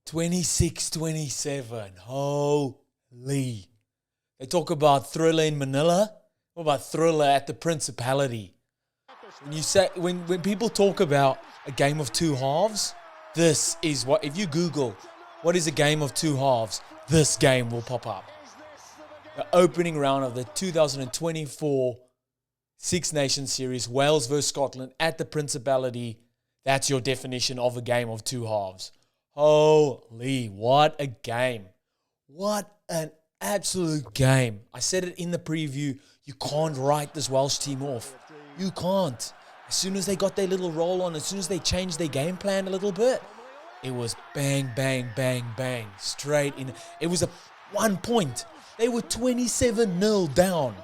26-27. Holy. They talk about thriller in Manila. What about thriller at the Principality? When people talk about a game of two halves, this is what, if you Google what is a game of two halves, this game will pop up. The opening round of the 2024 Six Nations Series, Wales versus Scotland at the Principality. That's your definition of a game of two halves. Holy, what a game. What an absolute game. I said it in the preview, you can't write this Welsh team off. You can't. As soon as they got their little roll on, as soon as they changed their game plan a little bit, it was bang, bang, bang, bang, straight in. It was a 1 point. They were 27-0 down.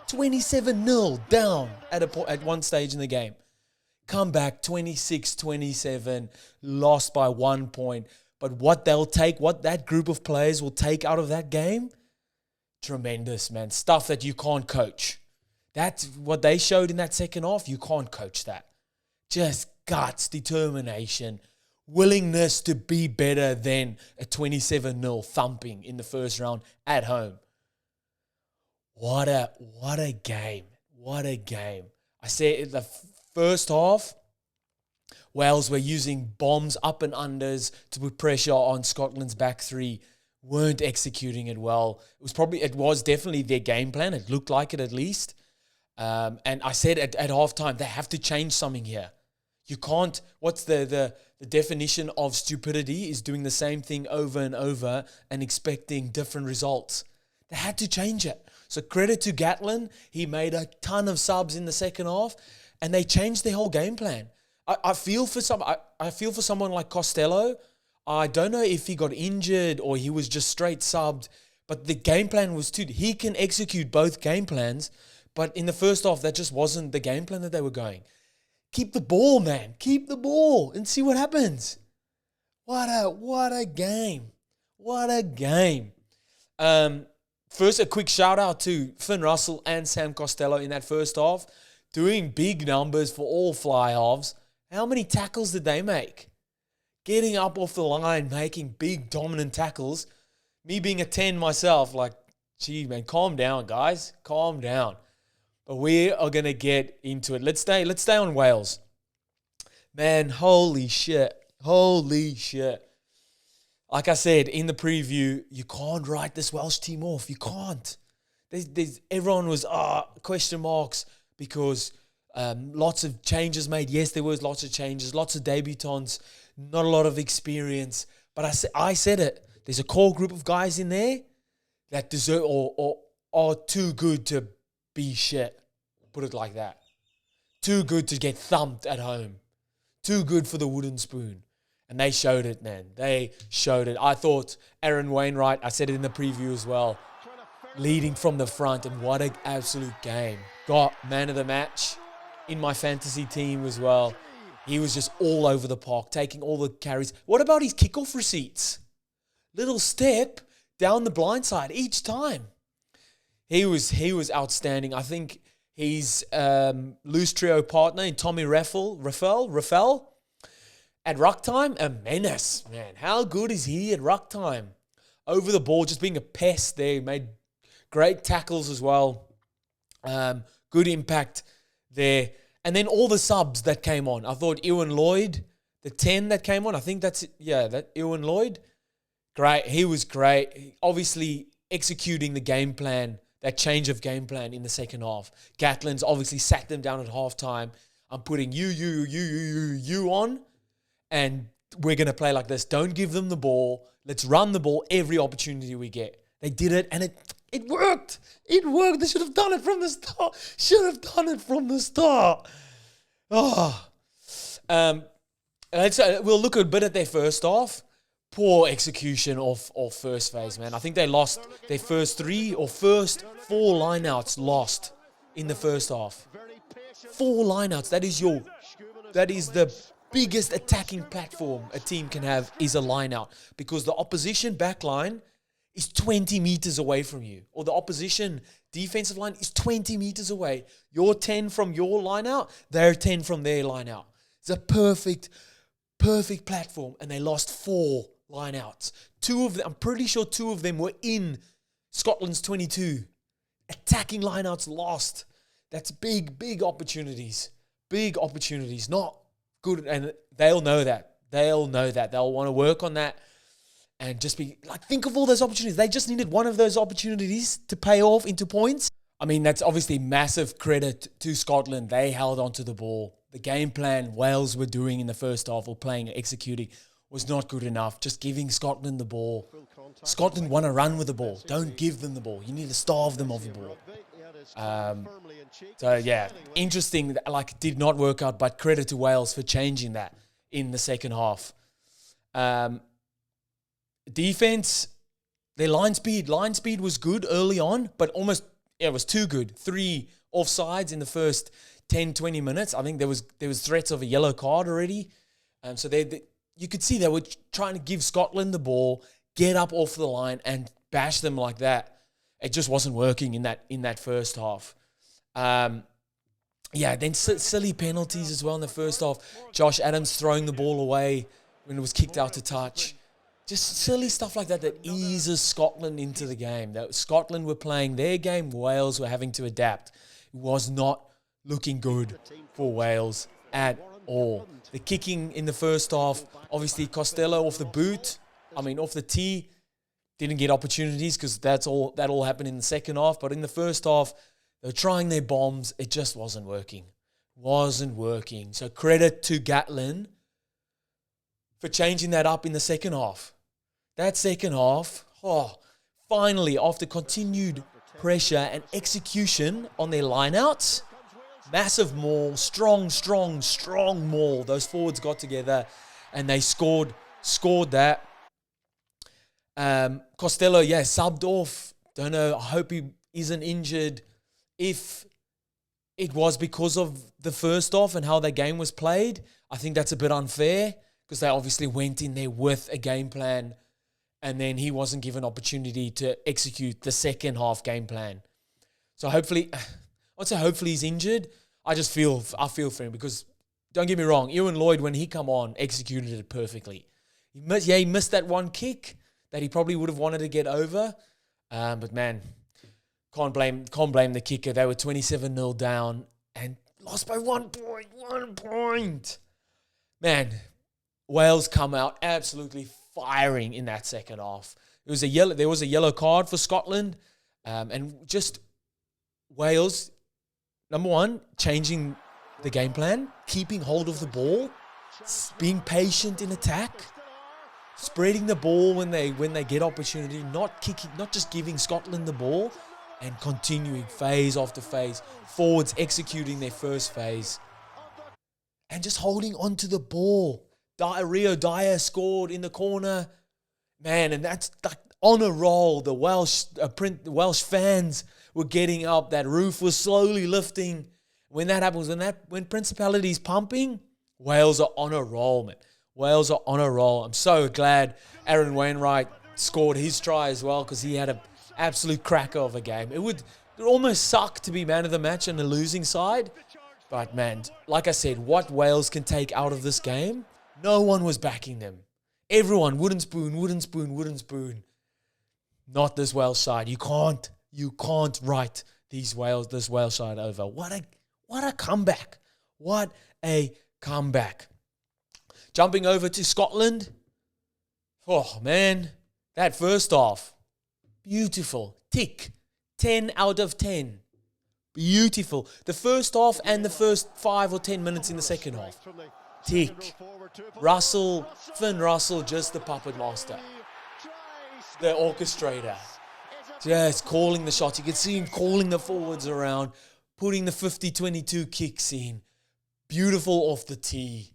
27-0 down at one stage in the game. Come back 26-27, lost by 1 point. But what that group of players will take out of that game, tremendous, man. Stuff that you can't coach. That's what they showed in that second half. You can't coach that. Just guts, determination, willingness to be better than a 27-0 thumping in the first round at home. What a game. What a game. I said the first half, Wales were using bombs, up and unders to put pressure on Scotland's back three. Weren't executing it well. It was definitely their game plan. It looked like it at least. And I said at halftime, they have to change something here. You can't, what's the definition of stupidity is doing the same thing over and over and expecting different results. They had to change it. So credit to Gatlin. He made a ton of subs in the second half and they changed their whole game plan. I feel for someone like Costello. I don't know if he got injured or he was just straight subbed, but the game plan was he can execute both game plans, but in the first half, that just wasn't the game plan that they were going. Keep the ball, man. Keep the ball and see what happens. What a game. What a game. First, a quick shout out to Finn Russell and Sam Costello in that first half, doing big numbers for all fly halves. How many tackles did they make? Getting up off the line, making big dominant tackles. Me being a 10 myself, like, gee, man, calm down, guys. Calm down. But we are going to get into it. Let's stay on Wales. Man, holy shit. Holy shit. Like I said in the preview, you can't write this Welsh team off. You can't. Everyone was question marks because lots of changes made. Yes, there was lots of changes, lots of debutants, not a lot of experience. But I said it. There's a core group of guys in there that deserve or are too good to be shit. Put it like that. Too good to get thumped at home. Too good for the wooden spoon. And they showed it, man. They showed it. I thought Aaron Wainwright, I said it in the preview as well, leading from the front, and what an absolute game. Got man of the match in my fantasy team as well. He was just all over the park, taking all the carries. What about his kickoff receipts? Little step down the blind side each time. He was outstanding. I think his loose trio partner in Tommy Raffel, at ruck time, a menace, man. How good is he at ruck time? Over the ball, just being a pest there. Made great tackles as well. Good impact there. And then all the subs that came on. I thought Ewan Lloyd, the 10 that came on, I think that Ewan Lloyd. Great. He was great. Obviously executing the game plan, that change of game plan in the second half. Gatlin's obviously sat them down at halftime. I'm putting you on, and we're going to play like this. Don't give them the ball. Let's run the ball every opportunity we get. They did it, and it worked. It worked. They should have done it from the start. We'll look a bit at their first half. Poor execution of first phase, man. I think they lost their first four lineouts lost in the first half. 4 lineouts. That is the biggest attacking platform a team can have is a lineout, because the opposition back line is 20 meters away from you, or the opposition defensive line is 20 meters away. You're 10 from your lineout, they're 10 from their lineout. It's a perfect platform, and they lost 4 line-outs. Two of them, I'm pretty sure two of them were in Scotland's 22. Attacking line-outs lost. That's big opportunities. Big opportunities. Not good. And they'll know that. They'll want to work on that and just be like, think of all those opportunities. They just needed one of those opportunities to pay off into points. I mean, that's obviously massive credit to Scotland. They held onto the ball. The game plan Wales were doing in the first half or executing was not good enough. Just giving Scotland the ball. Scotland want to run with the ball. Don't give them the ball. You need to starve them of the ball. So yeah, interesting. Like, did not work out, but credit to Wales for changing that in the second half. Defense, their line speed was good early on, but it was too good. 3 offsides in the first 10, 20 minutes. I think there was threats of a yellow card already. So you could see they were trying to give Scotland the ball, get up off the line and bash them like that. It just wasn't working in that first half. Then silly penalties as well in the first half. Josh Adams throwing the ball away when it was kicked out to touch. Just silly stuff like that eases Scotland into the game. That Scotland were playing their game. Wales were having to adapt. It was not looking good for Wales at all. The kicking in the first half, obviously Costello off the tee, didn't get opportunities because that all happened in the second half. But in the first half, they were trying their bombs. It just wasn't working. So credit to Gatlin for changing that up in the second half. That second half, finally, after continued pressure and execution on their lineouts, massive maul, strong maul. Those forwards got together and they scored that. Costello, subbed off. Don't know. I hope he isn't injured. If it was because of the first half and how that game was played, I think that's a bit unfair because they obviously went in there with a game plan and then he wasn't given opportunity to execute the second half game plan. So hopefully he's injured. I feel for him because, don't get me wrong, Ewan Lloyd, when he come on, executed it perfectly. He missed that one kick that he probably would have wanted to get over. But man, can't blame the kicker. They were 27-0 down and lost by 1 point. 1 point. Man, Wales come out absolutely firing in that second half. There was a yellow card for Scotland. And just Wales, number one, changing the game plan, keeping hold of the ball, being patient in attack, spreading the ball when they get opportunity, not just giving Scotland the ball, and continuing phase after phase, forwards executing their first phase, and just holding onto the ball. Rio Dyer scored in the corner, man, and that's like on a roll. The Welsh fans were getting up. That roof was slowly lifting. When that happens, when Principality's pumping, Wales are on a roll, man. Wales are on a roll. I'm so glad Aaron Wainwright scored his try as well because he had an absolute cracker of a game. It would almost suck to be man of the match on the losing side. But man, like I said, what Wales can take out of this game, no one was backing them. Everyone, wooden spoon. Not this Welsh side. You can't write this Welsh side over. What a comeback. What a comeback. Jumping over to Scotland. Oh, man. That first half. Beautiful. Tick. 10 out of 10. Beautiful. The first half and the first 5 or 10 minutes in the second half. Tick. Finn Russell, just the puppet master. The orchestrator. Just calling the shots. You can see him calling the forwards around, putting the 50-22 kicks in. Beautiful off the tee.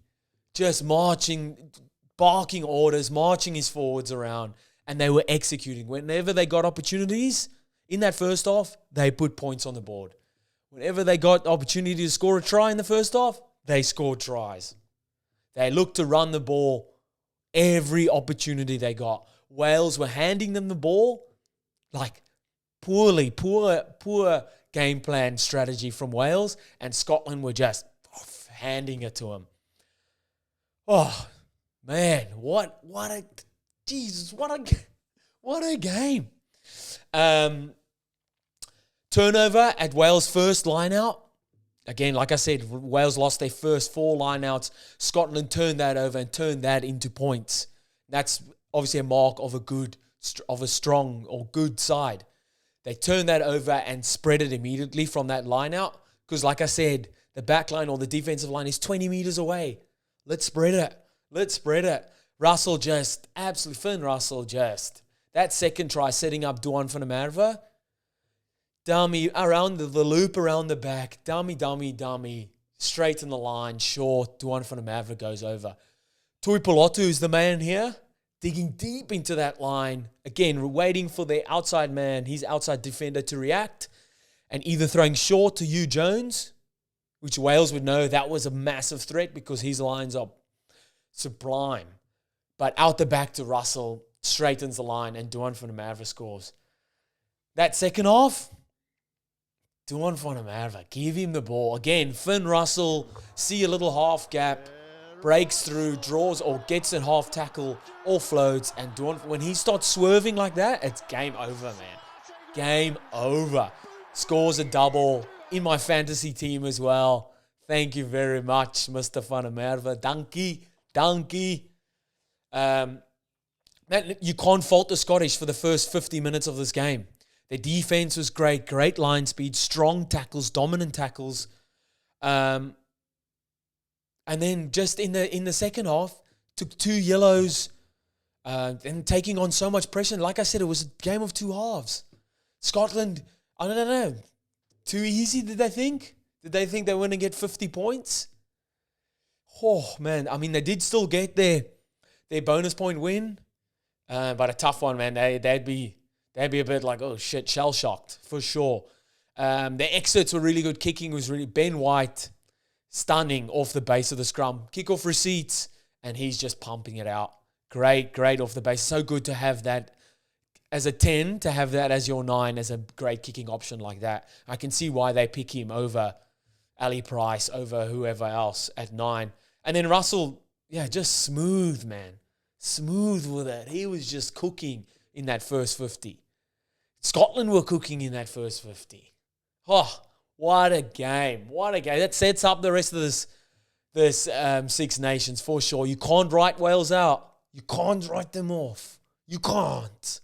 Just barking orders, marching his forwards around, and they were executing. Whenever they got opportunities in that first half, they put points on the board. Whenever they got opportunity to score a try in the first half, they scored tries. They looked to run the ball every opportunity they got. Wales were handing them the ball like poor game plan strategy from Wales, and Scotland were just handing it to them. Oh, man, what a Jesus, what a game. Turnover at Wales' first line-out. Again, like I said, Wales lost their first 4 line-outs. Scotland turned that over and turned that into points. That's obviously a mark of a strong or good side. They turned that over and spread it immediately from that line-out. Because like I said, the back line or the defensive line is 20 meters away. Let's spread it. Russell just, absolutely, Finn Russell just. That second try setting up Duan van der Merwe. Dummy, around the loop around the back. Dummy. Straight in the line, short. Duan van der Merwe goes over. Tui Pilotu is the man here. Digging deep into that line. Again, waiting for the outside man, his outside defender to react. And either throwing short to Hugh Jones, which Wales would know that was a massive threat because his lines are sublime. But out the back to Russell, straightens the line, and Duan van der Merwe scores. That second half, Duan van der Merwe, give him the ball. Again, Finn Russell, see a little half gap, breaks through, draws or gets a half tackle, offloads, and Duan, when he starts swerving like that, it's game over, man. Game over. Scores a double in my fantasy team as well. Thank you very much, Mr. Van der Merwe. Dankie. You can't fault the Scottish for the first 50 minutes of this game. Their defense was great line speed, strong tackles, dominant tackles. And then just in the second half, took 2 yellows and taking on so much pressure. Like I said, it was a game of 2 halves. Scotland, I don't know, too easy, did they think? Did they think they were going to get 50 points? Oh, man. I mean, they did still get their bonus point win, but a tough one, man. They'd be a bit like, oh, shit, shell-shocked, for sure. Their exits were really good. Kicking was really... Ben White, stunning off the base of the scrum. Kick-off receipts, and he's just pumping it out. Great off the base. So good to have that as a 10, to have that as your 9, as a great kicking option like that. I can see why they pick him over Ali Price, over whoever else at 9. And then Russell, just smooth, man. Smooth with it. He was just cooking in that first 50. Scotland were cooking in that first 50. Oh, what a game. That sets up the rest of this Six Nations for sure. You can't write Wales out. You can't write them off. You can't.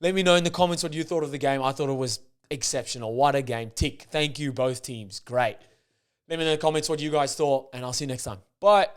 Let me know in the comments what you thought of the game. I thought it was exceptional. What a game. Tick. Thank you, both teams. Great. Let me know in the comments what you guys thought, and I'll see you next time. Bye.